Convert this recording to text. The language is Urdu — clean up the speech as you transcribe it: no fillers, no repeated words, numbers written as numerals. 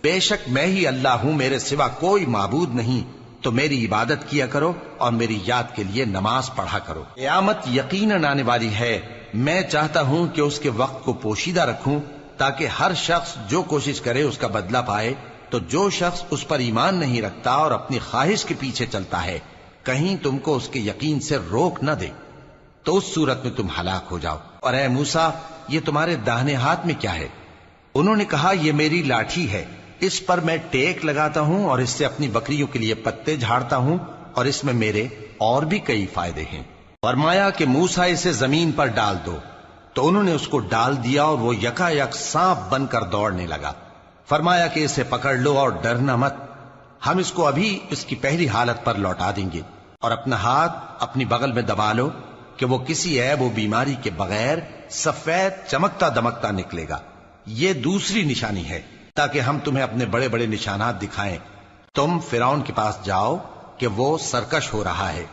بے شک میں ہی اللہ ہوں، میرے سوا کوئی معبود نہیں، تو میری عبادت کیا کرو اور میری یاد کے لیے نماز پڑھا کرو۔ قیامت یقیناً آنے والی ہے، میں چاہتا ہوں کہ اس کے وقت کو پوشیدہ رکھوں تاکہ ہر شخص جو کوشش کرے اس کا بدلہ پائے، تو جو شخص اس پر ایمان نہیں رکھتا اور اپنی خواہش کے پیچھے چلتا ہے کہیں تم کو اس کے یقین سے روک نہ دے تو اس صورت میں تم ہلاک ہو جاؤ۔ اور اے موسیٰ، یہ تمہارے داہنے ہاتھ میں کیا ہے؟ انہوں نے کہا یہ میری لاٹھی ہے، اس پر میں ٹیک لگاتا ہوں اور اس سے اپنی بکریوں کے لیے پتے جھاڑتا ہوں، اور اس میں میرے اور بھی کئی فائدے ہیں۔ فرمایا کہ موسیٰ اسے زمین پر ڈال دو، تو انہوں نے اس کو ڈال دیا اور وہ یکا یک سانپ بن کر دوڑنے لگا۔ فرمایا کہ اسے پکڑ لو اور ڈرنا مت، ہم اس کو ابھی اس کی پہلی حالت پر لوٹا دیں گے، اور اپنا ہاتھ اپنی بغل میں دبا لو کہ وہ کسی عیب و بیماری کے بغیر سفید چمکتا دمکتا نکلے گا۔ یہ دوسری نشانی ہے تاکہ ہم تمہیں اپنے بڑے بڑے نشانات دکھائیں۔ تم فرعون کے پاس جاؤ کہ وہ سرکش ہو رہا ہے،